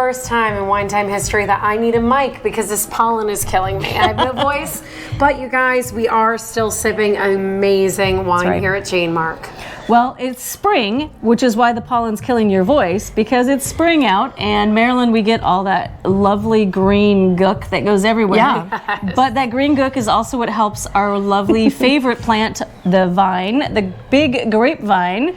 first time in Wine Time history that I need a mic because this pollen is killing me. I have no voice. But you guys, we are still sipping amazing wine here at Jane Mark. Well, it's spring, which is why the pollen's killing your voice, because it's spring out, and Maryland, we get all that lovely green gook that goes everywhere. Yeah. Yes. But that green gook is also what helps our lovely favorite plant, the vine, the big grapevine.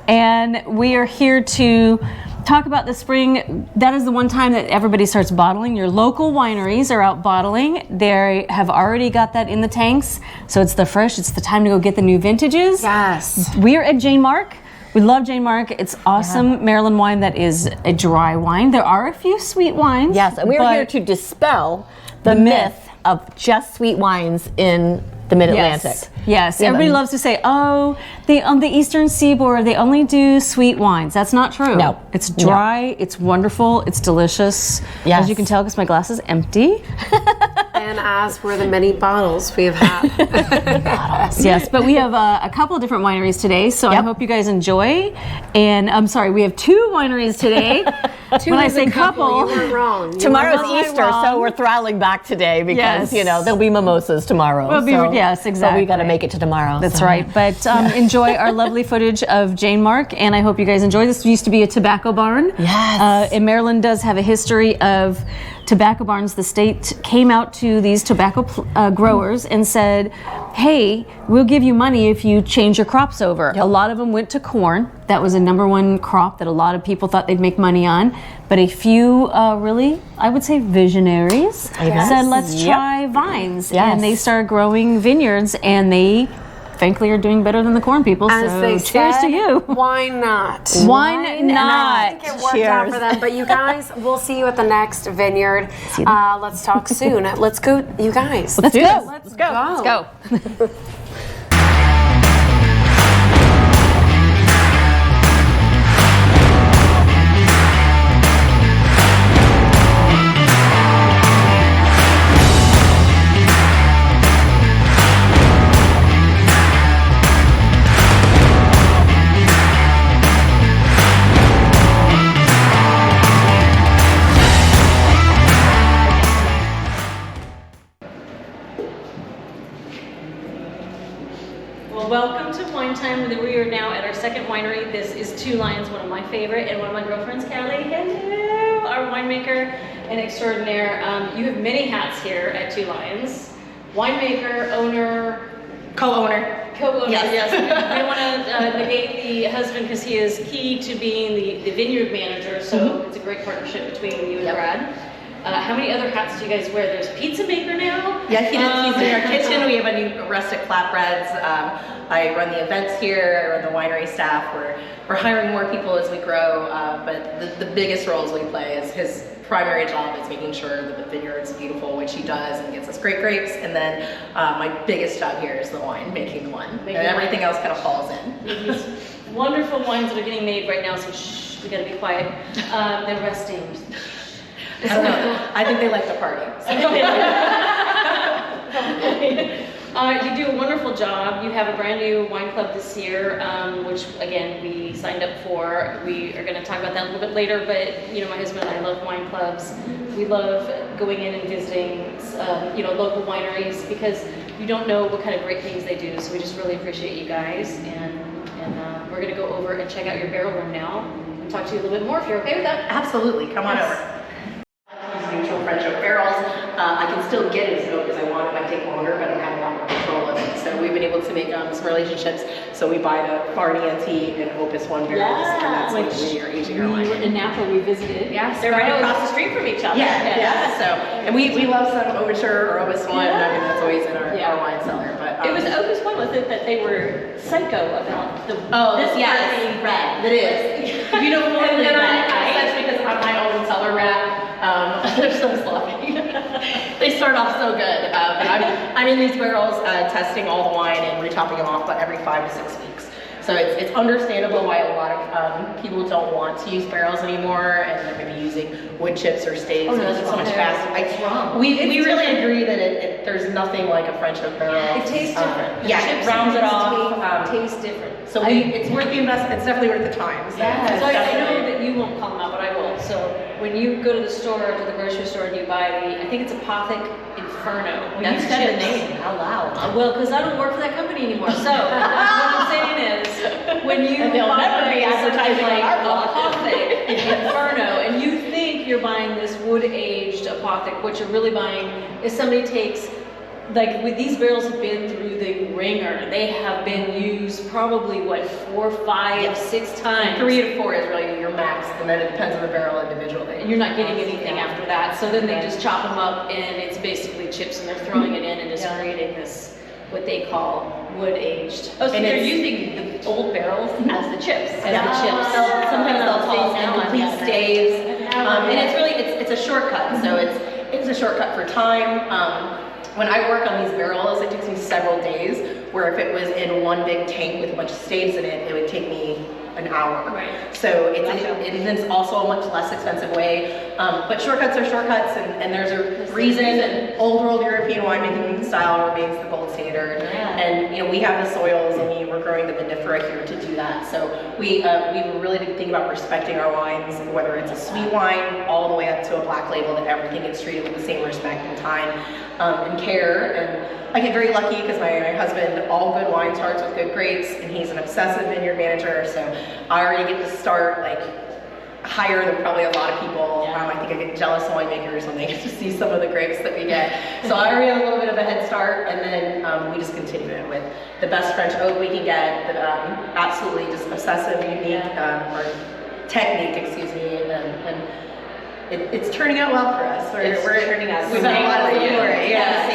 And we are here to talk about the spring. That is the one time that everybody starts bottling. Your local wineries are out bottling. They have already got that in the tanks. So it's the fresh, it's the time to go get the new vintages. Yes. We are at Jane Mark. We love Jane Mark. It's awesome Maryland wine that is a dry wine. There are a few sweet wines. Yes, and we are here to dispel the myth of just sweet wines in the Mid-Atlantic. Yes. Everybody loves to say, oh, on the Eastern Seaboard, they only do sweet wines. That's not true. No. It's dry, it's wonderful, it's delicious. Yes. As you can tell, because my glass is empty. And as were the many bottles we have had. Yes, but we have a couple of different wineries today, so I hope you guys enjoy. And I'm sorry, we have two wineries today. When I say couple, you were wrong. Tomorrow's Easter, so we're throttling back today because, there'll be mimosas tomorrow. Yes, exactly. So we got to make it to tomorrow. That's right. But enjoy our lovely footage of Jane Mark, and I hope you guys enjoy this. Used to be a tobacco barn. Yes. And Maryland does have a history of tobacco barns. The state came out to these tobacco growers and said, hey, we'll give you money if you change your crops over. A lot of them went to corn. That was a #1 crop that a lot of people thought they'd make money on. But a few really, I would say, visionaries said, let's try vines. Yes. And they started growing vineyards, and they frankly are doing better than the corn people. As so they cheers said, to you. Why not? Why And not? I think it worked out for them. But you guys, we'll see you at the next vineyard. Let's talk soon. Let's go, you guys. Let's go. Let's go. Let's go. Well, welcome to Wine Time. We are now at our second winery. This is Two Lions, one of my favorite, and one of my girlfriends, Callie. Hello, our winemaker and extraordinaire. You have many hats here at Two Lions. Winemaker, owner, Co-owner. Yes. We want to negate the husband because he is key to being the vineyard manager, so it's a great partnership between you and Brad. How many other hats do you guys wear? There's pizza maker now? Yeah, he's in our kitchen. We have a new rustic flatbreads. I run the events here. I run the winery staff. We're hiring more people as we grow, but the biggest roles we play is his primary job is making sure that the vineyard's beautiful, which he does, and gets us great grapes. And then my biggest job here is the wine, making the wine. And everything else kind of falls in. These wonderful wines that are getting made right now, so shh, we gotta be quiet. They're resting. I don't know. I think they like to party. You do a wonderful job. You have a brand new wine club this year, which again we signed up for. We are going to talk about that a little bit later. But my husband and I love wine clubs. We love going in and visiting, local wineries because you don't know what kind of great things they do. So we just really appreciate you guys, and we're going to go over and check out your barrel room now and talk to you a little bit more if you're okay with that. Absolutely. Come on over. Neutral French oak barrels. I can still get it as oak as I want. It might take longer, but I have a lot more control of it. So we've been able to make some relationships. So we buy the Barney NT and Opus 1 barrels, and that's what we are aging our wine. In Napa, we visited. Yes, They're right across the street from each other. Yeah. So, and we love some Overture or Opus 1. I mean, that's always in our wine cellar. But it was Opus 1, was it, that they were psycho about the this red. It is. Beautiful red. That's because I'm my own cellar rat. They're so sloppy. They start off so good. But I'm in these barrels testing all the wine and retopping them off about every 5 to 6 weeks. So it's understandable why a lot of people don't want to use barrels anymore, and they're maybe using wood chips or staves. It's so much faster. We really agree that it there's nothing like a French oak barrel. It tastes different. The Yeah, chips it rounds it and off. taste different. So it's worth the investment. It's definitely worth the time. So, So I know definitely. that you won't call them out, but I will. So when you go to the store, to the grocery store, and you buy I think it's Apothic Inferno. When That's you said the chips- name out loud. Well, because I don't work for that company anymore. So what I'm saying is, when you And they'll buy never be advertising like on our blog. Apothic Inferno, and you think you're buying this wood-aged Apothic, what you're really buying is somebody takes, like with these barrels have been through the ringer. They have been used probably what 4, 5, 6 times. 3 to 4 is really your max, and then it depends on the barrel individually. You're not getting anything after that. So then they just chop them up, and it's basically chips, and they're throwing it in and just creating this what they call wood-aged. Oh, so And they're it's- using the old barrels as the chips. As the chips. Sometimes they'll call and them complete staves, and it's really it's a shortcut. So it's a shortcut for time. When I work on these barrels, it takes me several days. Where if it was in one big tank with a bunch of staves in it, it would take me an hour. Right. So it's also a much less expensive way. But shortcuts are shortcuts, and there's a reason old world European winemaking style remains the gold standard. Yeah. And we have the soils, and we're growing the vinifera here to do that. So we really did think about respecting our wines, whether it's a sweet wine all the way up to a black label, that everything gets treated with the same respect and time and care. And I get very lucky because my husband, all good wine starts with good grapes, and he's an obsessive vineyard manager. So I already get to start higher than probably a lot of people. I think I get jealous winemakers when they get to see some of the grapes that we get. So I already have a little bit of a head start, and then we just continue it with the best French oak we can get, absolutely just obsessive, unique, or technique, excuse me, and it's turning out well for us. We're turning out. We've had a lot of for you. for it. Yeah.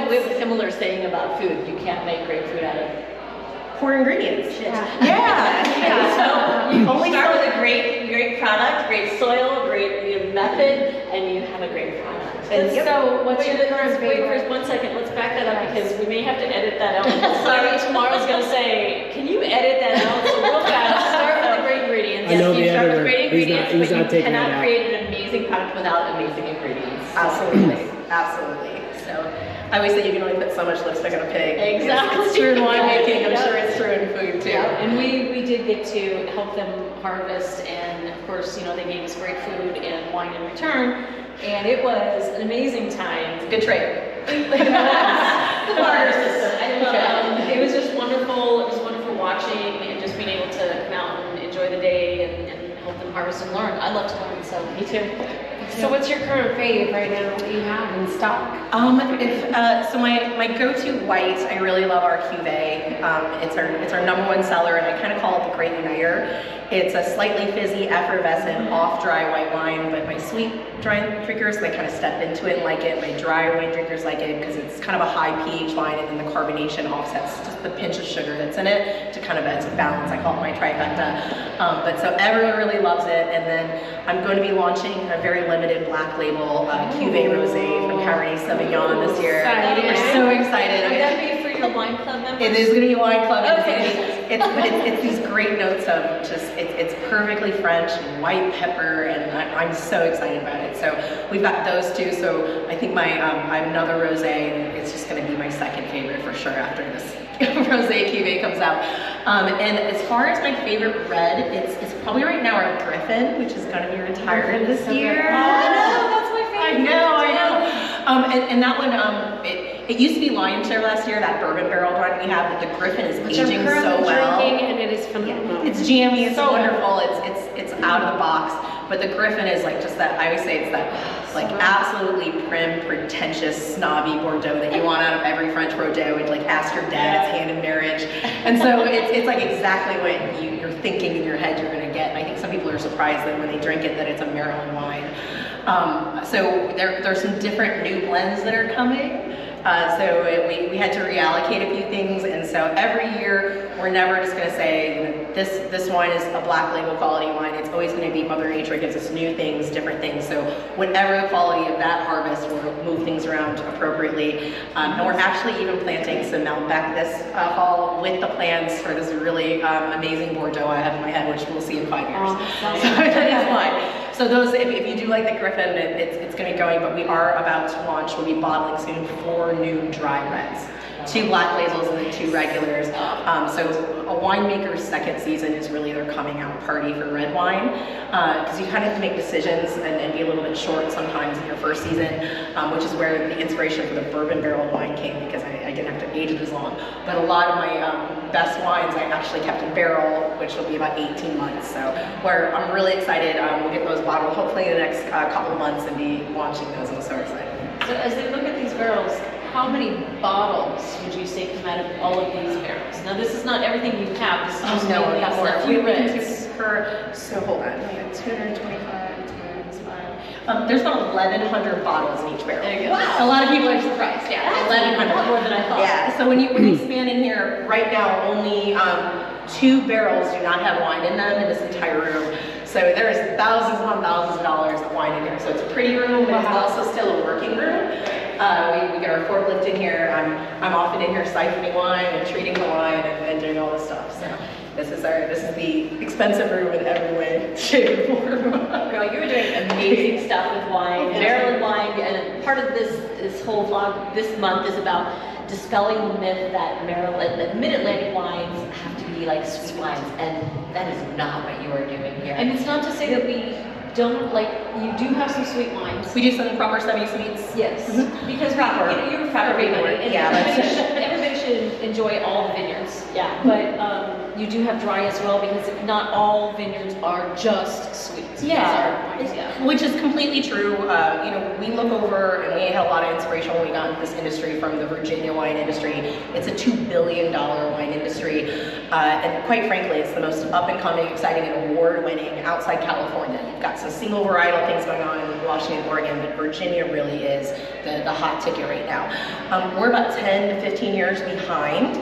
We have a similar saying about food. You can't make grapefruit out of Poor ingredients. shit. Yeah. So you Only start so- with a great product, great soil, great method, and you have a great product. And So what's your current Wait favorite? for 1 second. Let's back that up because we may have to edit that out. Sorry, tomorrow's gonna say, can you edit that out? So real fast, start with the great ingredients. I know You the start with editor. great He's ingredients, not but you taking that cannot out. create an amazing product without amazing ingredients. Absolutely, absolutely. So I always say you can only put so much lipstick on a pig. Exactly. It's true in winemaking. I'm Yeah. sure it's true in food too. And we did get to help them harvest, and of course, they gave us great food and wine in return, and it was an amazing time. Good trade. The barter system. It was just wonderful. It was wonderful watching and just being able to come out and enjoy the day and help them harvest and learn. I love to learn, so me too. So what's your current fave right now that you have in stock? So my go-to white, I really love our cuvee. It's our number one seller, and I kind of call it the Great Uniter. It's a slightly fizzy, effervescent, off-dry white wine, but my sweet dry drinkers, they kind of step into it and like it. My dry wine drinkers like it because it's kind of a high pH wine, and then the carbonation offsets just the pinch of sugar that's in it to kind of it's a balance. I call it my trifecta. But so everyone really loves it, and then I'm going to be launching a very limited black label cuvee rosé from Cabernet Sauvignon this year. Exciting. We're so excited. Would that be for your wine club members? It is going to be wine club. Okay. It's these great notes of just it's perfectly French and white pepper, and I'm so excited about it. So we've got those two. So I think I have another rosé, and it's just going to be my second favorite for sure after this rosé cuvée comes out. And as far as my favorite red, it's probably right now our Griffin, which is going to be retired this year. That's my favorite. I know. And that one, it used to be Lion's Share last year, that bourbon barrel wine we have, but the Griffin is Which I'm aging so currently well. drinking, and it is phenomenal. It's jammy, it's So wonderful, it's out of the box. But the Griffin is like just that, I always say it's that like absolutely prim, pretentious, snobby Bordeaux that you want out of every French Bordeaux, and like ask your dad's hand in marriage. And so it's like exactly what you're thinking in your head you're gonna get. And I think some people are surprised that when they drink it that it's a Maryland wine. So there's some different new blends that are coming. We had to reallocate a few things, and so every year we're never just going to say this wine is a black label quality wine. It's always going to be Mother Nature gives us new things, different things. So whatever the quality of that harvest, we'll move things around appropriately. And we're actually even planting some Malbec this fall with the plans for this really amazing Bordeaux I have in my head, which we'll see in 5 years. So that is why. So those, if you do like the Griffin, it's going to be going, but we are about to launch, we'll be bottling soon 4 new dry reds. 2 black labels and then 2 regulars. So a winemaker's second season is really their coming out party for red wine, because you kind of have to make decisions and be a little bit short sometimes in your first season, which is where the inspiration for the bourbon barrel wine came, because I didn't have to age it as long. But a lot of my best wines I actually kept in barrel, which will be about 18 months. So where I'm really excited, we'll get those bottled hopefully in the next couple of months and be launching those. I'm so excited. So as they look at these barrels, how many bottles would you say come out of all of these barrels? Now this is not everything you have. This is just No, mainly we got more. stuff We you can read. so hold on, we got 225 times 5. There's about 1,100 bottles in each barrel. There you go. Wow. A lot of people are surprised. Yeah, That's 1,100. a lot more than I thought. Yeah. So when you span in here right now, only 2 barrels do not have wine in them in this entire room. So there is thousands upon thousands of dollars of wine in here. So it's a pretty room, but it's also still a working room. We get our forklift in here. I'm often in here siphoning wine and treating the wine and doing all this stuff. So this is the expensive room in every way, shape, or form. Girl, you were doing amazing stuff with wine, Maryland wine, and part of this whole vlog this month is about dispelling the myth that Maryland, that Mid-Atlantic wines have to be like sweet wines, and that is not what you are doing here. And it's not to say that we don't, like, you do have some sweet wines. We do some proper semi-sweets. Yes, because Proper. you're a proper everybody, and Yeah, everybody should enjoy all the vineyards. Yeah. But you do have dry as well, because not all vineyards are just sweet. Yeah. These are wines, yeah. Which is completely true. We look over and we had a lot of inspiration when we got into this industry from the Virginia wine industry. It's a $2 billion wine industry. And quite frankly, it's the most up and coming, exciting, and award winning outside California. You've got some single varietal things going on in Washington, Oregon, but Virginia really is the hot ticket right now. We're about 10 to 15 years behind.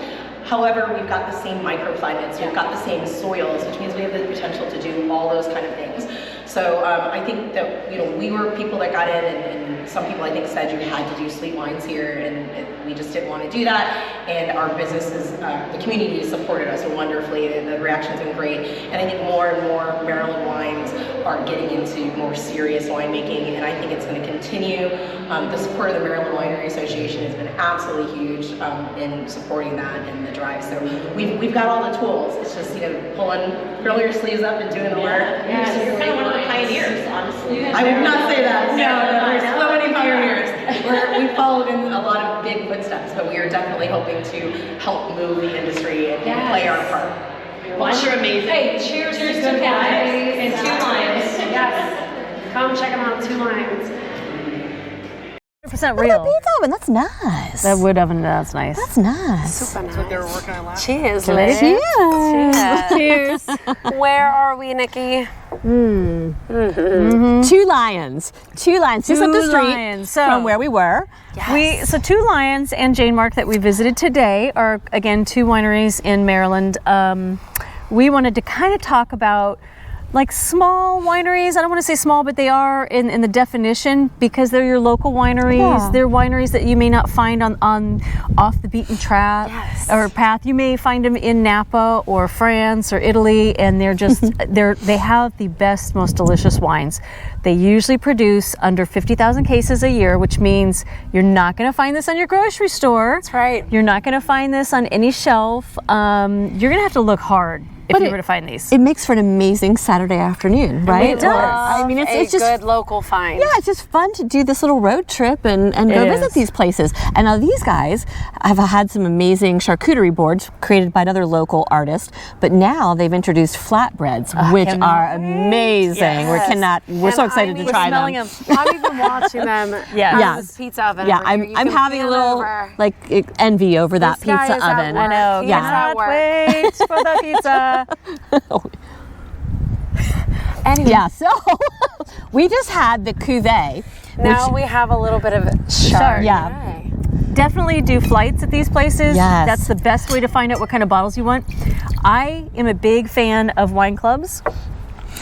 However, we've got the same microclimates, we've got the same soils, which means we have the potential to do all those kind of things. So I think that we were people that got in, and some people I think said you had to do sweet wines here, and we just didn't want to do that. And our businesses, the community supported us wonderfully, and the reaction's been great. And I think more and more Maryland wines are getting into more serious winemaking, and I think it's going to continue. The support of the Maryland Winery Association has been absolutely huge in supporting that and the drive. So we've got all the tools. It's just rolling your sleeves up and doing the work. Yeah, so you're kind of one of the pioneers, honestly. I would not say that. No, there's so many pioneers. We followed in a lot of big footsteps, but we are definitely hoping to help move the industry and play our part. Wines are amazing. Hey, cheers to good wine wines. and 2 lions. Yes. Come check them out, 2 lions. 100% real. Pizza oven, that's nice. That wood oven, that's nice. That's nice. Super nice. They were working on last. Cheers, Cheers. ladies. Cheers. Where are we, Nikki? 2 lions. 2 lions. Just up the Two street lions. So- from where we were. So 2 Lions and Jane Mark that we visited today are, again, 2 wineries in Maryland. We wanted to kind of talk about like small wineries. I don't want to say small, but they are in the definition, because they're your local wineries. Yeah. They're wineries that you may not find on off the beaten track or path. You may find them in Napa or France or Italy, and they're just they have the best, most delicious wines. They usually produce under 50,000 cases a year, which means you're not going to find this on your grocery store. That's right. You're not going to find this on any shelf. You're going to have to look hard if you were to find these. It makes for an amazing Saturday afternoon, right? It does. I mean, it's just good local find. Yeah, it's just fun to do this little road trip and go It visit is. these places. And now these guys have had some amazing charcuterie boards created by another local artist, but now they've introduced flatbreads, which are amazing. We're so excited to try them. I'm even watching them Yeah. out Yeah. of this pizza oven. Yeah, over here. You I'm can having a pan little over. like envy over that This guy pizza is at oven. work. I know. He is Yeah. at work. Wait for the pizza. Anyway, Yeah, so we just had the cuvee. now we have a little bit of Chardonnay. Yeah. Definitely do flights at these places. Yes. That's the best way to find out what kind of bottles you want. I am a big fan of wine clubs.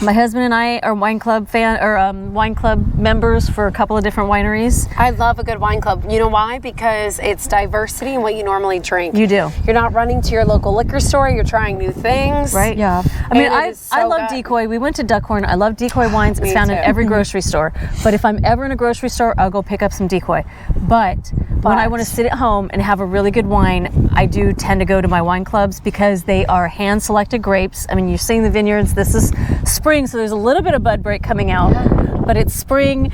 My husband and I are wine club wine club members for a couple of different wineries. I love a good wine club. You know why? Because it's diversity in what you normally drink. You do. You're not running to your local liquor store. You're trying new things. Right? Yeah. I mean, And it I is so love good. Decoy. We went to Duckhorn. I love Decoy wines. It's Me found in too. every grocery store. But if I'm ever in a grocery store, I'll go pick up some Decoy. But when I want to sit at home and have a really good wine, I do tend to go to my wine clubs because they are hand-selected grapes. I mean, you're seeing the vineyards. This is spring, so there's a little bit of bud break coming out. But it's spring.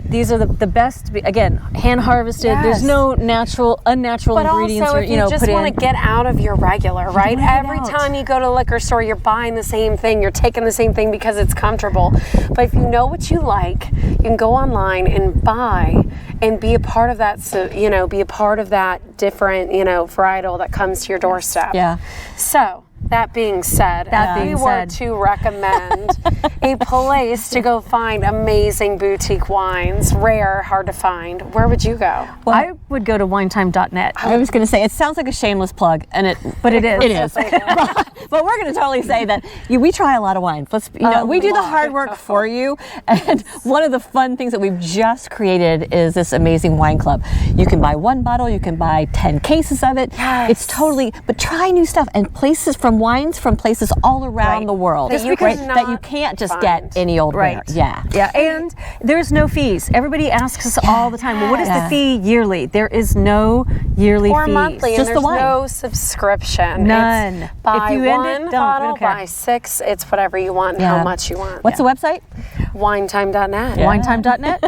These are the best. Again, hand harvested. Yes. There's no unnatural But ingredients also, or if you just put want in. to get out of your regular, right? wanna get Every out. time you go to the liquor store, you're buying the same thing. You're taking the same thing because it's comfortable. But if you know what you like, you can go online and buy and be a part of that. So, be a part of that different, varietal that comes to your doorstep. Yeah. So, that being said, if we were to recommend a place to go find amazing boutique wines, rare, hard to find, where would you go? I would go to winetime.net. I was going to say, it sounds like a shameless plug, and it But it is. It is. But we're going to totally say that we try a lot of wines. We do the hard work for you. And one of the fun things that we've just created is this amazing wine club. You can buy one bottle, you can buy 10 cases of it. Yes. It's totally, but try new stuff and wines from places all around the world. That you that you cannot can't just find. get any old Right. rare. Yeah. Yeah, and there's no fees. Everybody asks us all the time, well, what is the fee yearly? There is no yearly Or fees. monthly, Just and the there's wine. no subscription. None. It's buy If you end one it, don't. bottle, Okay. buy 6. It's whatever you want, and how much you want. What's the website? Winetime.net. Winetime.net?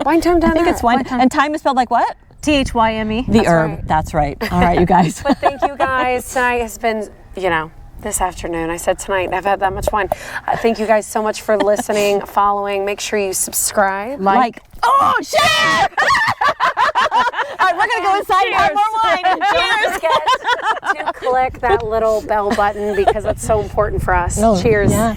Winetime.net. I think it's wine. And time is spelled like what? THYME. The herb. right. That's right. All right, you guys. But thank you guys. Tonight has been, this afternoon. I said tonight. I've had that much wine. Thank you guys so much for listening, following. Make sure you subscribe. Like, oh, share! All right, we're going to go inside and have more wine. And Don't forget to click that little bell button because it's so important for us. Oh, Cheers. yeah.